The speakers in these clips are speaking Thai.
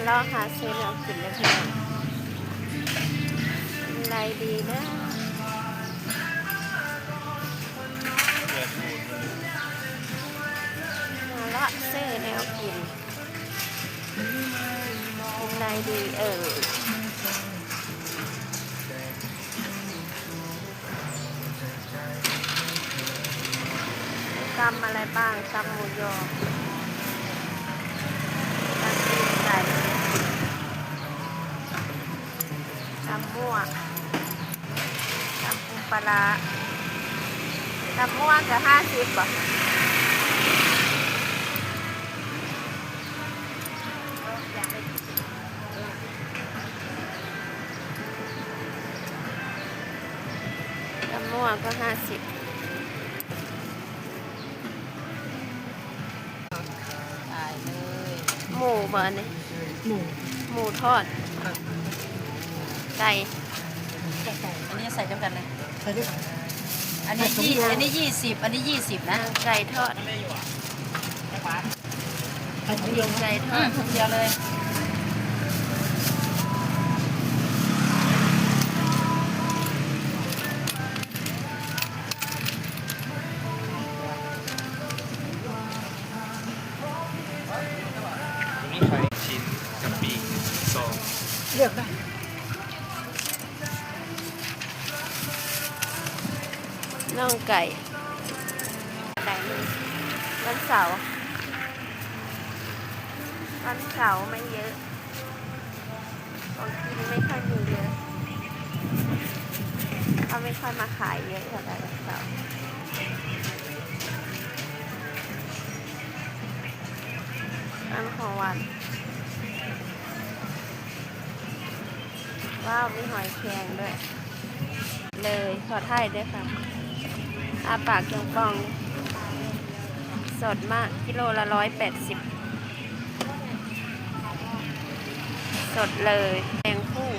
รอหาซื้อแนวกินนะพี่น้องอะไรดีนะมาเลาะซื้อแนวกินอะไรดีตำอะไรบ้างตำหมูยอตำตีนไก่ตำมั่วตำปูปลาร้าตำมั่วจะ50บ่ตำมั่วก็50หมูบ่เนี่ยหมูทอดไก่ อันนี้ใส่เดียวกันเลย อันนี้20 อันนี้20นะไก่ทอดไก่ทอด ทุกเดียวเลยนี่ไข่ชิ้นกับปีกซอง เลือกได้ น่องไก่ไก่เลยวันเสาร์ไม่เยอะของกินไม่ค่อยมีเยอะเขาไม่ค่อยมาขายเยอะเท่าไหร่วันเสาร์อันของวันว้าวมีหอยแครงด้วยเลยขอถ่ายด้วยค่ะอาปากจงปองสดมากกิโลละ180สดเลยแมงผู้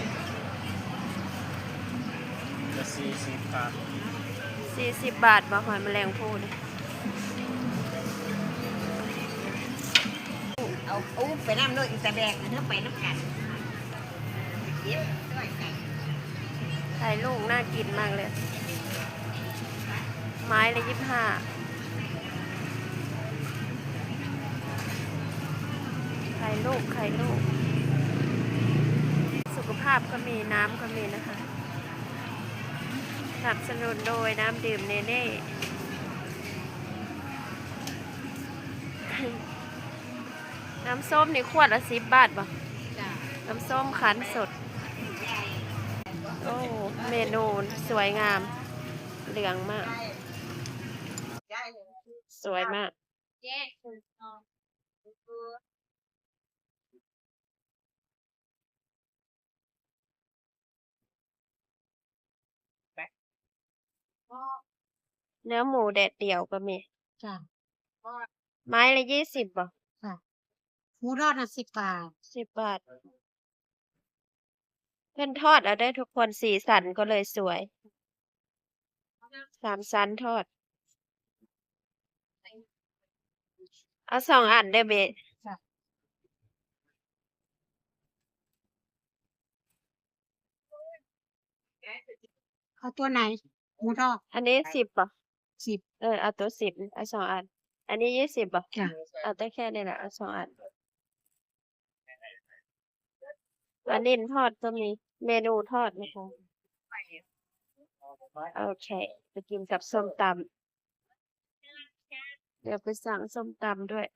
จะ40 บาท 40 บาทบ่หอยแมลงภู่เนี่ย เอาไปน้ำโน้ตอีกแต่แบกเนื้อไปน้ำกันเย็บด้วยกัน ไข่ลูกน่ากินมากเลย ไม้ละ25ไข่ลูก สุขภาพก็มีน้ำก็มีนะคะสนับสนุนโดยน้ำดื่มเนเน่ น้ำส้มนี่ขวดละ10 บาทป่ะน้ำส้มคั้นสด โอ้ เมนูสวยงาม เหลืองมาก สวยมาก เนื้อหมูแดดเดี่ยวก็มี จ้ะ ไม้ละ20บ่ ค่ะหมูทอด10 บาท 10 บาท เพิ่นทอดเอาได้ทุกคนสีสันก็เลยสวย3 ชั้นทอด เอา2 อันเด้อเบะ เอาตัวไหนหมูทอด อันนี้10บ่ 10เอาตัว10เอา2 อัน อันนี้20บ่ จ้ะ เอาแต่แค่นี้แหละเอา2 อันอันนี้ทอดก็มีเมนูทอดนะคะโอเคไปกินกับส้มตำเดี๋ยวไปสั่งส้มตำด้วย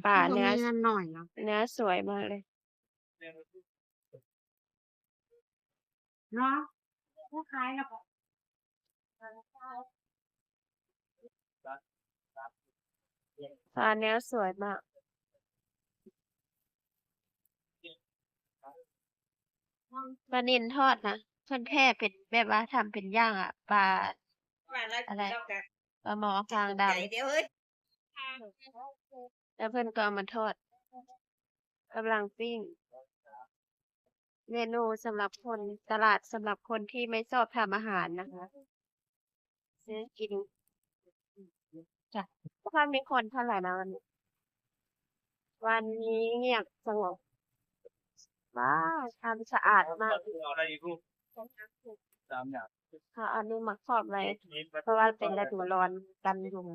ป่าเนื้อ มีเงินหน่อยเนาะ เนื้อสวยมากเลย เนาะผู้ขายนะบอก ปลาเนื้อสวยมากปลานิลทอดนะเพิ่นแค่เป็นแบบว่าทำเป็นย่างอ่ะปลาอะไรปลาหมอคางดำ เดี๋ยวเฮ้ย แล้วเพิ่นก็เอามาทอดกำลังปิ้ง เมนูสำหรับคนตลาดสำหรับคนที่ไม่ชอบทำอาหารนะคะซื้อกิน จ้ะ ถ้ามีคนเท่าไหร่นะวันนี้ วันนี้เงียบสงบว้าวทำสะอาดมาก เอาได้อีกรูปตามอย่าง ค่ะอันนี้มาครอบไว้เพราะว่าเป็นฤดูร้อนกันยุง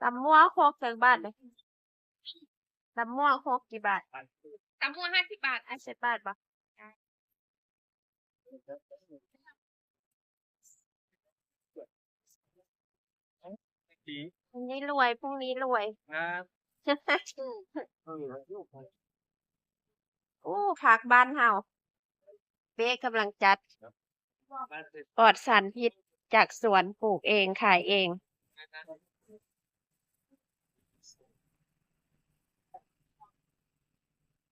ตำมั่วโคกจากบ้านเลยตำมั่วโคกกี่บาท ตำพวก50 บาท 50 บาทปะ ดี พรุ่งนี้รวยพรุ่งนี้รวย งาน อู้ผักบ้านเฮาเบ๊กำลังจัดปลอดสารพิษจากสวนปลูกเองขายเอง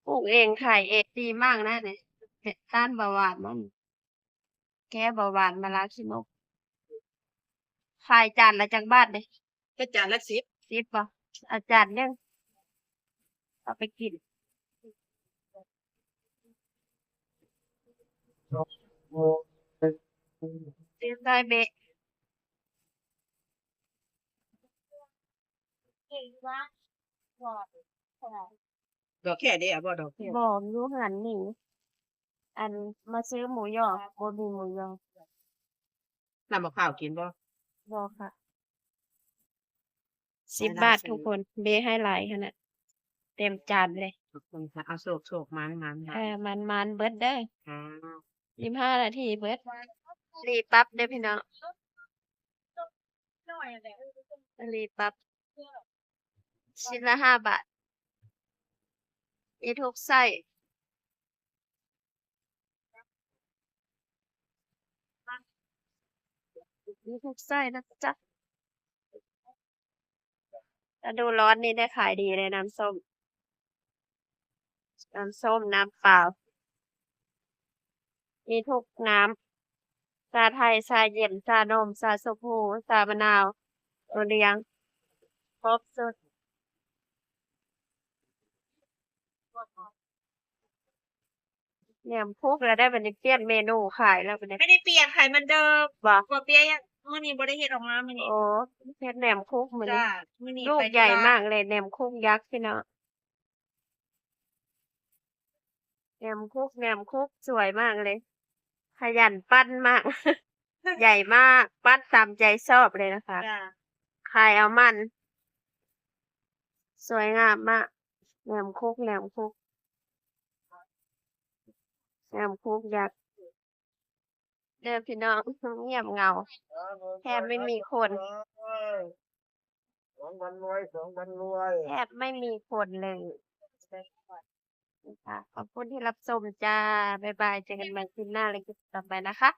ปลูกเองขายเองดีมากนะเนี่ยต้านเบาหวานมันแก้เบาหวานมาลาขี้นกขายจานละจักบาทเลย ก็จานละ10 10บ่อาจารย์ยังเอาไปกินซื้อได้เบะ ดอกแค่เดียวบ่ดอกแค่ บอกอยู่หันนี่อันมาซื้อหมูยอบ่มีหมูยอ น้ำมะพร้าวกินบ่ บอกค่ะ ได้ 10 บาท ซื้อ ทุกคน เบะให้หลายขนาดเต็มจานเลย ขอบคุณค่ะเอาโศกมันมันเบิดเด้อ ค่ะ 25 นาทีเบิดรีบปั๊บเด้อพี่น้องรีบปั๊บชิ้นละ5 บาทมีทุกไส้มีทุกไส้นะจ๊ะฤดูร้อนนี่ได้ขายดีเลยน้ำส้ม น้ำส้ม น้ำเปล่า มีทุกน้ำชาไทย ชาเย็น ชานม ชาชมพู ชามะนาวโอเลี้ยง ครบสุด แหนมคุกแล้วได้บัดนี้เปลี่ยนเมนูขายแล้วบัดนี้ ไม่ได้เปลี่ยนขายเหมือนเดิม บ่ บ่เปลี่ยนมื้อนี้บ่ได้เฮ็ดออกมามื้อนี้ โอ้เฮ็ดแหนมคุกมื้อ จ้า นี้ มื้อนี้ ลูก ไป ใหญ่ ธุระ มากเลยแหนมคุกยักษ์พี่น้องแหนมคุกสวยมากเลย ขยันปั้นมาก ใหญ่มาก ปั้นตามใจชอบเลยนะคะ จ้า ขายเอามัน สวยงามมากแหนมคุกยักษ์เด้อพี่น้อง เงียบเหงา แทบไม่มีคน แทบไม่มีคนเลยค่ะขอบคุณที่รับชมจ้า บ๊ายบาย เจอกันใหม่คลิปหน้าและคลิปต่อไปนะคะ